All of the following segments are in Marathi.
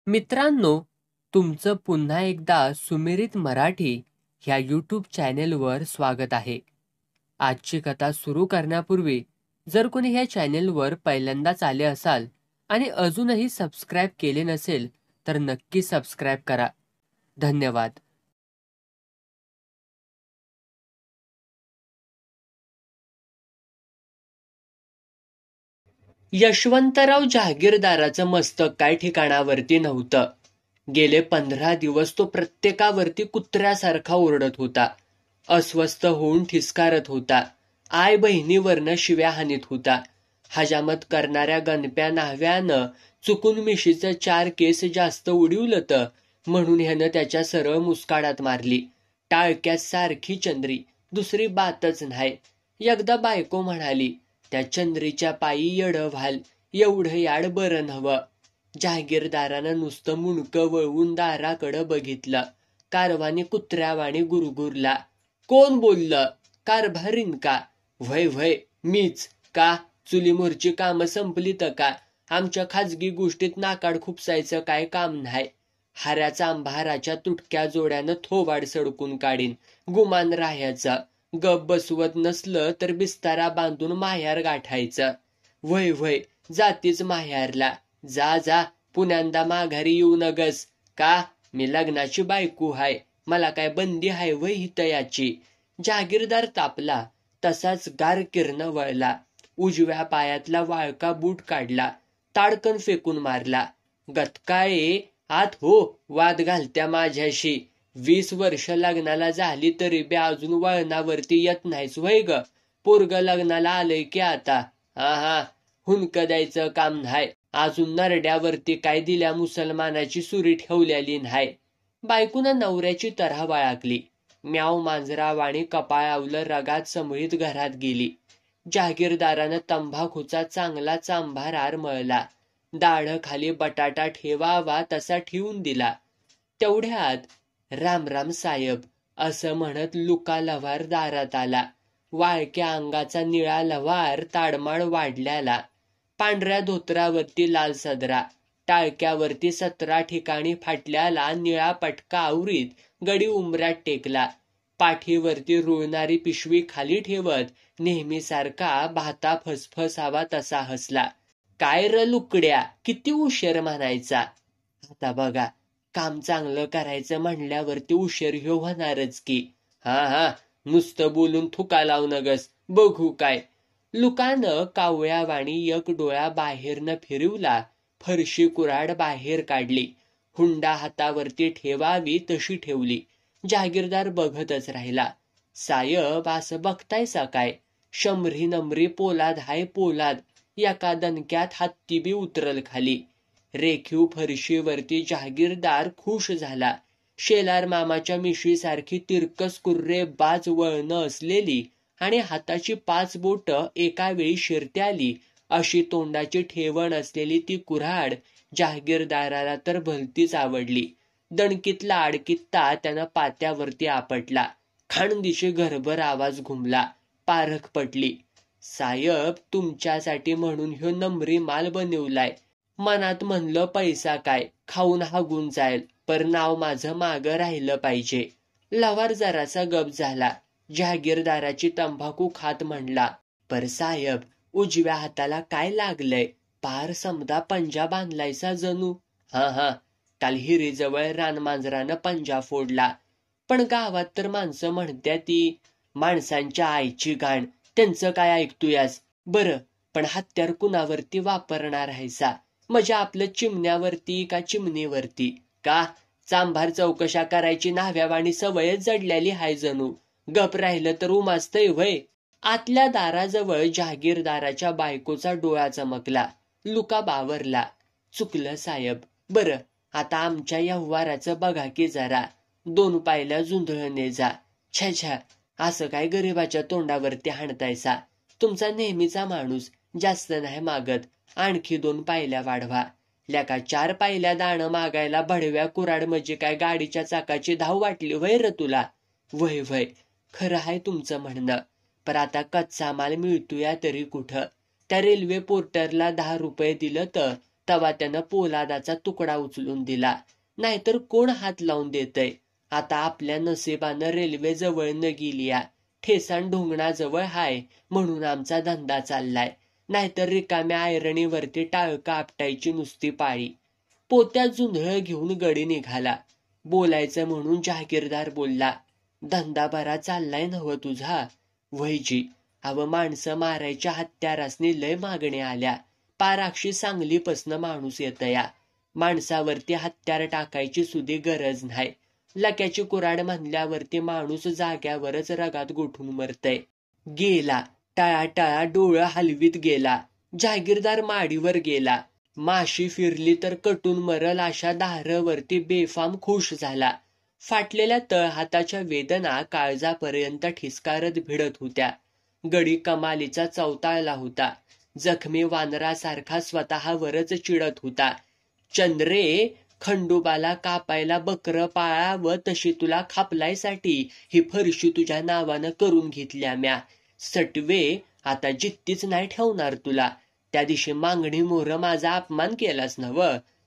मित्रांनो, तुमचं पुन्हा एकदा सुमेरित मराठी ह्या यूट्यूब चॅनेलवर स्वागत आहे. आजची कथा सुरू करण्यापूर्वी जर कोणी ह्या चॅनेलवर पहिल्यांदाच आले असाल आणि अजूनही सबस्क्राईब केले नसेल तर नक्की सबस्क्राईब करा. धन्यवाद. यशवंतराव जहागीरदाराचं मस्तक काय ठिकाणावरती नव्हतं. गेले 15 दिवस तो प्रत्येकावरती कुत्र्यासारखा ओरडत होता. अस्वस्थ होऊन ठिसकारत होता. आय बहिणीवरनं शिव्या हानीत होता. हजामत करणाऱ्या गणप्या न्हाव्यानं चुकून मिशीचं 4 केस जास्त उडीवलं तर म्हणून ह्यानं त्याच्या सरळ मुस्काडात मारली. टाळक्यात सारखी चंद्री, दुसरी बातच नाही. एकदा बायको म्हणाली, त्या चंद्रीच्या पायी येडं व्हाल, एवढं याड बरं नव्हं. जहागीरदारानं नुसतं मुंडकं वळवून दाराकडं बघितलं. कारवानी कुत्र्यावाणी गुरगुरला. कोण बोललं? कारभारीन का? व्हय व्हय मीच. का? चुलीमोरची कामं संपलीत का? आमच्या खाजगी गोष्टीत नाकाड खुपसायचं काय काम नाही. हाऱ्याचा अंभाराच्या तुटक्या जोड्यानं थोबाड सडकून काढीन. गुमान राहायचं. गप बसवत नसलं तर बिस्तारा बांधून माह्यार गाठायचं. व्हय व्हय जातीच माह्यारला. जा जा, पुण्यांदा माघारी येऊ नगस. का? मी लग्नाची बायको हाय. मला काय बंदी हाय वय हितयाची. जहागीरदार तापला. तसाच गार किरण वळला. उजव्या पायातला वाळका बूट काढला. ताडकन फेकून मारला. गतकाळे आत हो, वाद घालत्या माझ्याशी. 20 वर्ष लग्नाला झाली तरी बी अजून वळणावरती येत नाहीस वय ग. पोरग लग्नाला आलंय की आता. हा हा, हुंक द्यायचं काम नाही. अजून नरड्यावरती काय दिल्या मुसलमानाची सुरी ठेवलेली नाही. बायकून नवऱ्याची तऱ्हा वळाकली. म्याव मांजरावाणी कपाळावलं रगात समळीत घरात गेली. जहागीरदारानं तंबाखूचा चांगला चांभार आर मळला. दाढ खाली बटाटा ठेवावा तसा ठेवून दिला. तेवढ्यात राम राम साहेब असं म्हणत लुका लव्हार दारात आला. वाळक्या अंगाचा निळा लव्हार ताडमाड वाढल्याला. पांढऱ्या धोत्रावरती लाल सदरा, टाळक्यावरती 17 ठिकाणी फाटल्याला निळा पटका आवरीत गडी उंबऱ्यात टेकला. पाठीवरती रुळणारी पिशवी खाली ठेवत नेहमीसारखा भाता फसफसावा तसा हसला. काय र लुकड्या, किती उशीर म्हणायचा. आता बघा, काम चांगलं करायचं म्हणल्यावरती उशीर ह्यो होणारच की. हा हा, नुसतं बोलून थुका लावू नगस. बघू काय. लुकानं कावळ्यावाणी एक डोळा बाहेरनं फिरवला. फरशी कुऱ्हाड बाहेर काढली. हुंडा हातावरती ठेवावी तशी ठेवली. जहागीरदार बघतच राहिला. साहेब असं बघतायसा काय? शंभरी नंबरी पोलाद हाय पोलाद. एका दणक्यात हत्ती बी उतरल खाली. रेखीव फरशीवरती जहागीरदार खुश झाला. शेलार मामाच्या मिशीसारखी तिरकस कुर्रे बाज वळणं असलेली आणि हाताची 5 बोट एका वेळी शिरत्याली अशी तोंडाची ठेवण असलेली ती कुऱ्हाड जहागीरदाराला तर भलतीच आवडली. दणकीतला आडकित्ता त्यानं पात्यावरती आपटला. खाणदिशी घरभर आवाज घुमला. पारख पटली. साहेब, तुमच्यासाठी म्हणून ह्यो नंबरी माल बनवलाय. मनात म्हणलं पैसा काय, खाऊन हागून जाईल, पर नाव माझं मागं राहिलं पाहिजे. लवार जरासा गप झाला. जहागीरदाराची तंबाखू खात म्हणला, पर साहेब, उजव्या हाताला काय लागलंय? पार समदा पंजा बांधलायसा जणू. हा हा, काल हिरीजवळ रानमांजरानं पंजा फोडला. पण गावात तर माणसं म्हणत्या ती माणसांच्या आईची घाण, त्यांचं काय ऐकतोयास? बरं, पण हत्यार कुणावरती वापरणार आहेसा? म्हणजे आपलं चिमण्यावरती का चिमणीवरती? का? चांभार चौकशा करायची न्हाव्यावाणी सवयच जडलेली हाय जणू. गप राहिलं तर उमाजतय व्हय. आतल्या दाराजवळ जहागीरदाराच्या बायकोचा डोळा चमकला. लुका बावरला. चुकलं साहेब. बरं, आता आमच्या व्यवहाराचं बघा की जरा. 2 पायल्या जुंधळने जा. छा छा, असं काय गरिबाच्या तोंडावरती हाणतायसा? तुमचा नेहमीचा माणूस, जास्त नाही मागत. आणखी 2 पायल्या वाढवा. ल्याका 4 पायल्या दाणं मागायला भडव्या कुराड म्हणजे काय गाडीच्या चाकाची धाव वाटली वय र तुला? वय वय, खरं आहे तुमचं म्हणणं. पर आता कच्चा माल मिळतोया तरी कुठं? त्या रेल्वे पोर्टरला 10 रुपये दिलं तर तवा त्यानं पोलादाचा तुकडा उचलून दिला. नाहीतर कोण हात लावून देतय. आता आपल्या नशिबानं रेल्वे जवळ न गेलीया, ठेसाण ढोंगणाजवळ हाय म्हणून आमचा धंदा चाललाय. नाहीतर रिकाम्या ऐरणीवरती टाळकं आपटायची नुसती पाळी. पोत्यात जुंधळ घेऊन गडी निघाला. बोलायचं म्हणून जहागीरदार बोलला, धंदा बरा चाललाय नव्ह तुझा? वैजी, अव माणसं मारायच्या हत्यारासनी लय मागण्या आल्या. पाराक्षी सांगलीपासनं माणूस येतया. माणसावरती हत्यार टाकायची सुधी गरज नाही. लक्याची कुराड म्हणल्यावरती माणूस जाग्यावरच रगात गोठून मरतय. गेला टळाटळा डोळं हलवीत गेला. जहागीरदार माडीवर गेला. माशी फिरली तर कटून मरल अशा दारावरती बेफाम खुश झाला. फाटलेल्या तळहाताच्या वेदना काळजापर्यंत ठिसकारत भिडत होत्या. गडी कमालीचा चवताळला होता. जखमी वानरासारखा स्वतःवरच चिडत होता. चंद्रे, खंडोबाला कापायला बकर पाळावं तशी तुला खापलायसाठी ही फरशी तुझ्या नावानं करून घेतल्या म्या. सटवे, आता जित्तीच नाही ठेवणार तुला. त्या दिवशी मागणी मोर माझा अपमान केलास नव.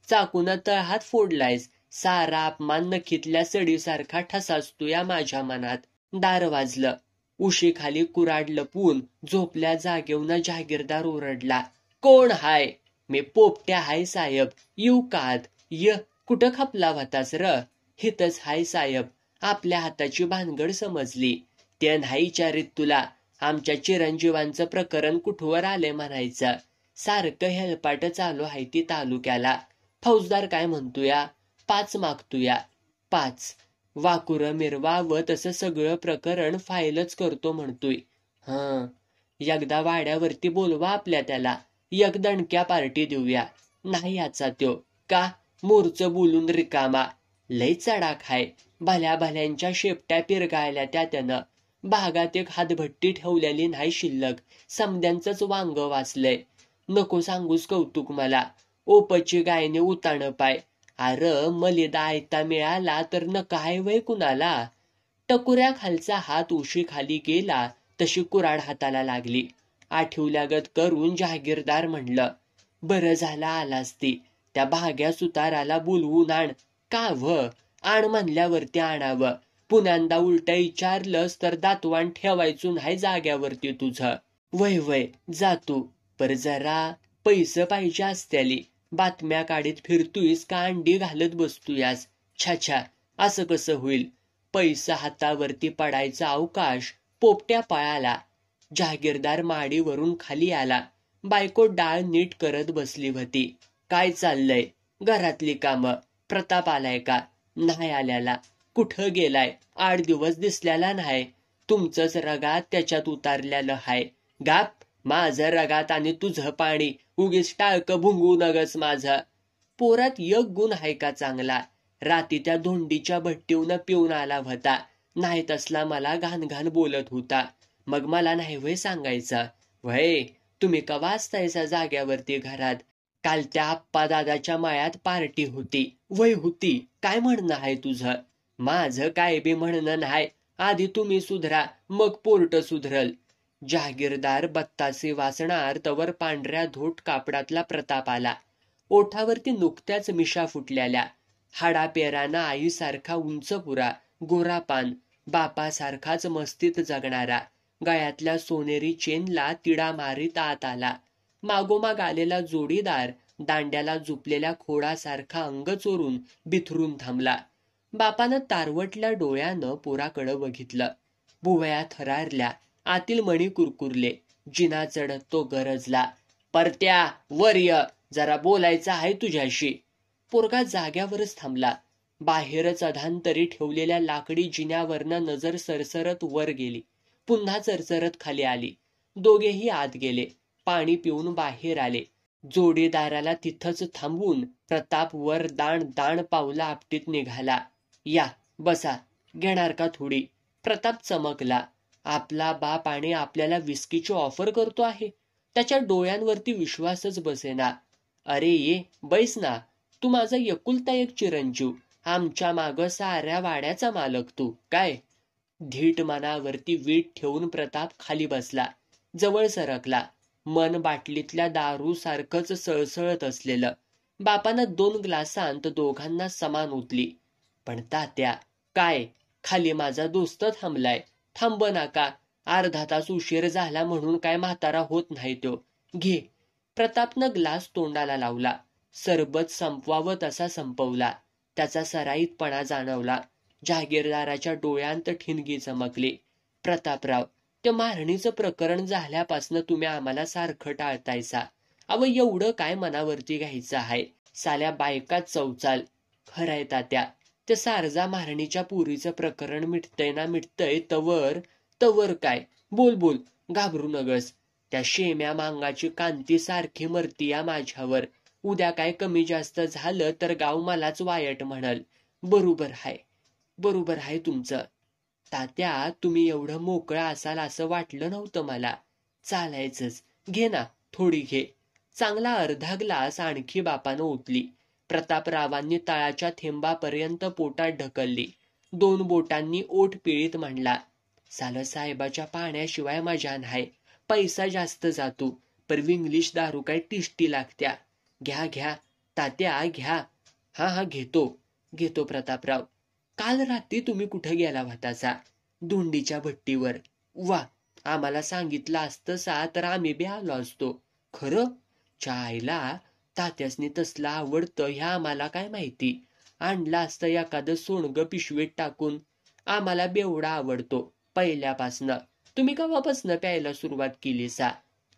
चाकून तळहात फोडलायस. सारा अपमान नखीतल्या सडीसारखा ठसाचतो या माझ्या मनात. दार वाजलं. उशीखाली कुराड लपून झोपल्या जागेवनं जहागीरदार ओरडला, कोण हाय? मी पोपट्या हाय साहेब, येऊ कात? कुठं खपला होतास र? हितच हाय साहेब. आपल्या हाताची भानगड समजली. ते नाही विचारित तुला. आमच्या चिरंजीवांचं प्रकरण कुठवर आले म्हणायचं. सारखं हेलपाट चालू आहे ती तालुक्याला. फौजदार काय म्हणतोया? 5 मागतोया. 5 वाकुर मिरवा व तसं सगळं प्रकरण फाईलच करतो म्हणतोय. एकदा वाड्यावरती बोलवा आपल्या त्याला. एक दणक्या पार्टी देऊया. नाही याचा त्यो. का? मोरचं बोलून रिकामा. लय चडाक हाय. भल्या भल्यांच्या शेपट्या पिरगाळल्या त्यानं. भागात एक हातभट्टी ठेवलेली नाही शिल्लक. समद्यांचंच वांग वाचलंय. नको सांगूस कौतुक मला. ओपची गायने उताण पाय. अर मलिदा आयता मिळाला तर नका हाय वय कुणाला. टकुऱ्या खालचा हात उशी खाली गेला तशी कुराड हाताला लागली. आठवल्यागत करून जहागीरदार म्हणलं, बरं झालं आलास ती. त्या भाग्या सुताराला बोलवून आण. का आण म्हणल्यावरती आणावं. पुण्यांदा उलट विचारलंस तर दातवान ठेवायचो नाही जाग्यावरती तुझं. वय जातो. पर जरा पैसे पाहिजे असत्याली. बातम्या काढीत फिरतोयस का अंडी घालत बसतोयास? छाछा, असं कसं होईल? पैसा हातावरती पडायचा अवकाश पोपट्या पळाला. जहागीरदार माडीवरून खाली आला. बायको डाळ नीट करत बसली होती. काय चाललंय? घरातली कामं. प्रताप आलाय का? नाही आल्याला. कुठं गेलाय? 8 दिवस दिसल्याला नाही. तुमचंच रगात त्याच्यात उतारल्यालं हाय. गाप, माझं रगात आणि तुझं पाणी. उगीच टाळकं भुंगू नगस माझं. पोरात एक गुण हाय का चांगला? राती त्या धोंडीच्या भट्टीवनं पिऊन आला होता. नाही तसला मला घाण बोलत होता. मग मला नाही वय सांगायचं. वय, तुम्ही कवा असतायचा जाग्यावरती घरात? काल त्या आप्पा दादाच्या मायात पार्टी होती. वय होती. काय म्हणणं आहे तुझं? माझं काय बी म्हणणं नाही. आधी तुम्ही सुधरा, मग पोर्ट सुधरल. जहागीरदार बत्तासे वाचणार तवर पांढऱ्या धोट कापडातला प्रताप आला. ओठावरती नुकत्याच मिशा फुटल्याल्या. हाडापेराना आईसारखा उंच पुरा, गोरापान, बापासारखाच मस्तीत जगणारा. गळ्यातल्या सोनेरी चेनला तिडा मारीत आत आला. मागोमाग आलेला जोडीदार दांड्याला झुपलेल्या खोडासारखा अंग चोरून बिथरून थांबला. बापानं तारवटल्या डोळ्यानं पोराकडं बघितलं. भुवया थरारल्या. आतील मणी कुरकुरले. जिना चढत तो गरजला, परत्या वर य, जरा बोलायचं आहे तुझ्याशी. पोरगा जाग्यावरच थांबला. बाहेरच अधांतरी ठेवलेल्या लाकडी जिन्यावरनं नजर सरसरत वर गेली. पुन्हा चरचरत खाली आली. दोघेही आत गेले. पाणी पिऊन बाहेर आले. जोडीदाराला तिथंच थांबवून प्रताप वर दाण पावला आपटीत निघाला. या बसा, घेणार का थोडी? प्रताप चमकला. आपला बाप आणि आपल्याला विस्कीची ऑफर करतो आहे. त्याच्या डोळ्यांवरती विश्वासच बसेना. अरे ये बैस ना. तू माझा एकुलता एक चिरंजीव. आमच्या माग साऱ्या वाड्याचा मालक तू. काय? धीट मनावरती वीट ठेवून प्रताप खाली बसला. जवळ सरकला. मन बाटलीतल्या दारू सारखंच सळसळत असलेलं. बापानं 2 ग्लासांत दोघांना समान ओतली. पण तात्या, काय? खाली माझा दोस्त थांबलाय. थांब नका. अर्धा तास उशीर झाला म्हणून काय म्हातारा होत नाही तो. घे. प्रतापनं ग्लास तोंडाला लावला. सरबत संपवावं तसा संपवला. त्याचा सराईतपणा जाणवला. जहागीरदाराच्या डोळ्यांत ठिणगी चमकली. प्रतापराव, ते मारणीचं प्रकरण झाल्यापासनं तुम्ही आम्हाला सारखं टाळतायसा. अव एवढं काय मनावरती घ्यायचं आहे? साल्या बायका चौचाल. खरंय तात्या, ते सारजा मारणीच्या पुरीचं प्रकरण मिटतंय ना मिटतंय तवर काय? बोल बोल, घाबरू नगस. त्या शेम्या मांगाची कांती सारखी मरतीया माझ्यावर. उद्या काय कमी जास्त झालं तर गाव मलाच वायट म्हणल. बरोबर आहे तुमचं. तात्या, तुम्ही एवढं मोकळं असाल असं वाटलं नव्हतं मला. चालायचंच. घे ना, थोडी घे. चांगला अर्धा ग्लास आणखी बापानं ओतली. प्रतापरावांनी तळाच्या थेंबापर्यंत पोटात ढकलली. 2 बोटांनी ओठ पिळीत म्हणला, साहेबाच्या पाण्याशिवाय मजा नाही. पैसा जास्त जातो, पर इंग्लिश दारू काय टिष्टी लागत्या. घ्या तात्या, घ्या. हा घेतो प्रतापराव. काल रात्री तुम्ही कुठे गेला होतासा? धुंडीच्या भट्टीवर. वा, आम्हाला सांगितलं असतं तर आम्ही बी आलो असतो. खरं? चायला, तात्यासनी तसलं आवडतं ह्या आम्हाला काय माहिती. आणलं असतं एखादं सोनगं पिशवीत टाकून. आम्हाला बेवडा आवडतो पहिल्यापासनं. तुम्ही केव्हापासनं प्यायला सुरुवात केली सा?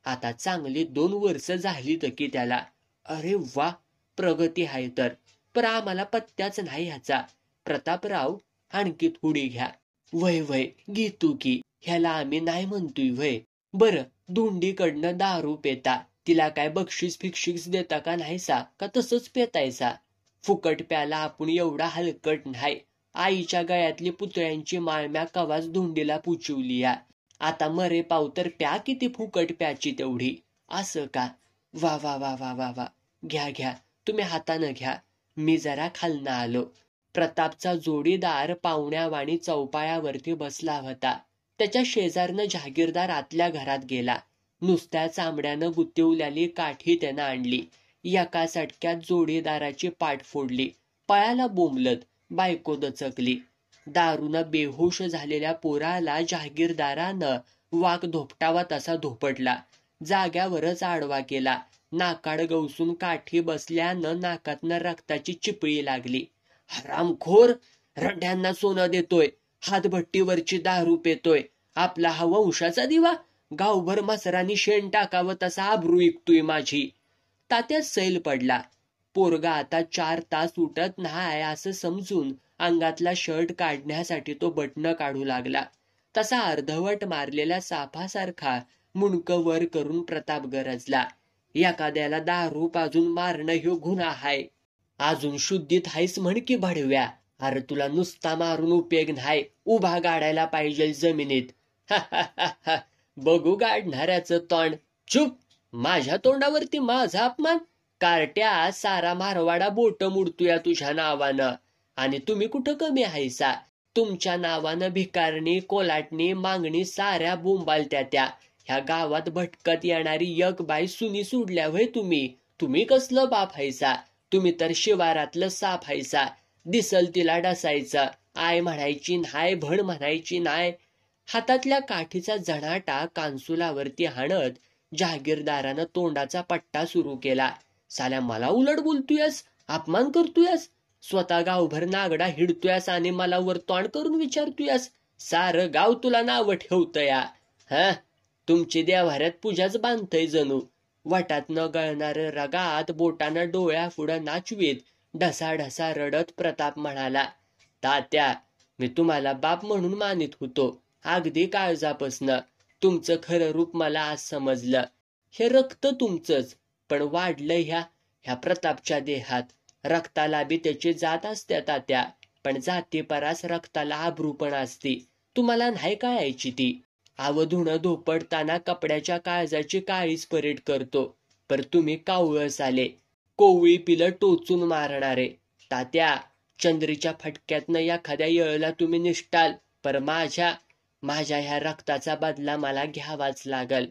आता चांगली 2 वर्ष झाली तर की त्याला. अरे वा, प्रगती आहे तर. पण आम्हाला पत्त्याच नाही ह्याचा. प्रतापराव, आणखी थोडी घ्या. वय घेतो की. ह्याला आम्ही नाही म्हणतोय वय. बरं, धुंडीकडनं दारू पेता. तिला काय बक्षीस फिक्षीस देता का नाहीसा, का तसंच पेतायसा? फुकट प्याला आपण एवढा हलकट नाही. आईच्या गळ्यातली पुतळ्यांची माळम्या कवाच धुंडीला पुचवली या. आता मरे पाव तर प्या किती फुकट प्याची तेवढी. असं का? वा वा वा वा वा वा. घ्या, तुम्ही हातानं घ्या. मी जरा खालनं आलो. प्रतापचा जोडीदार पाहुण्यावाणी चौपाळ्यावरती बसला होता. त्याच्या शेजारनं जहागीरदार आतल्या घरात गेला. नुसत्या चांबड्यानं गुंतवलेली काठी त्यानं आणली. एका सटक्यात जोडीदाराची पाठ फोडली. पळाला बोंबलत. बायको दचकली. दारूनं बेहोश झालेल्या पोराला जहागीरदारानं वाक धोपटावा तसा धोपटला. जाग्यावरच आडवा केला. नाकाड गवसून काठी बसल्यानं नाकातनं रक्ताची चिपळी लागली. हरामखोर, रड्यांना सोनं देतोय, हातभट्टीवरची दारू पेतोय. आपला हा वंशाचा दिवा. गावभर मसरानी शेण टाकावं तसा आबरू इकतोय माझी. तात्या सैल पडला. पोरगा आता 4 तास उठत नाही असं समजून अंगातला शर्ट काढण्यासाठी तो बटणं काढू लागला. तसा अर्धवट मारलेल्या सापासारखा मुंडकं वर करून प्रताप गरजला. एखाद्याला दारू पाजून मारणं ह्यो गुन्हा हाय. अजून शुद्धीत हायस म्हण की भडव्या. अरे तुला नुसता मारून उपयोग नाही, उभा गाडायला पाहिजे जमिनीत. हा बघू गाडणाऱ्याचं तोंड. चुप. माझ्या तोंडावरती माझा अपमान. कार्ट्या, सारा मारवाडा बोट मुडतोया तुझ्या नावानं. आणि तुम्ही कुठं कमी हायसा? तुमच्या नावानं भिकारणी, कोलाटणी, मागणी साऱ्या बोंबालत्या त्या. ह्या गावात भटकत येणारी एक बाई सुनी सोडल्या व्हय तुम्ही कसलं बाप हायसा? तुम्ही तर शिवारातलं साप हायसा. दिसल तिला डसायचं. आय म्हणायची नाय, भण म्हणायची नाय. हातातल्या काठीचा जणाटा कांसुलावरती हाणत जहागीरदारानं तोंडाचा पट्टा सुरू केला. साल्या मला उलट बोलतोयस, अपमान करतोयस. स्वतः गावभर नागडा हिडतोयस आणि मला वर तोंड करून विचारतोयस. सारं गाव तुला नाव ठेवतया. हा, तुमची देवाऱ्यात पूजाच बांधतय जणू. वटात न गळणार रगात बोटानं डोळ्यापुढं नाचवीत ढसा रडत प्रताप म्हणाला, तात्या, मी तुम्हाला बाप म्हणून मानित होतो. अगदी काळजापासनं. तुमचं खरं रूप मला आज समजलं. हे रक्त तुमचंच, पण वाढलं ह्या प्रतापच्या देहात. रक्ताला बी त्याची जात असते तात्या, पण जातीपरास रक्ताला आबरू पण असती. तुम्हाला नाही कळायची ती. आवधुणं धोपडताना कपड्याच्या काळजाची काळीच परेड करतो, पर तुम्ही कावळस आले. कोवळी पिलं टोचून मारणारे. तात्या, चंद्रीच्या फटक्यातनं एखाद्या येळला तुम्ही निष्ठाल, पर माझ्या ह्या रक्ताचा बदला मला घ्यावाच लागल.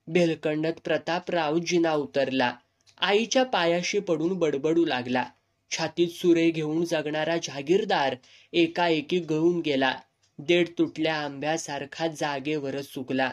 बेलकंडत प्रतापराव जिना उतरला. आईच्या पायाशी पडून बडबडू लागला. छातीत सुरे घेऊन जगणारा जहागीरदार एकाएकी गळून गेला. देठ तुटल्या आंब्यासारखा जागेवरच सुकला.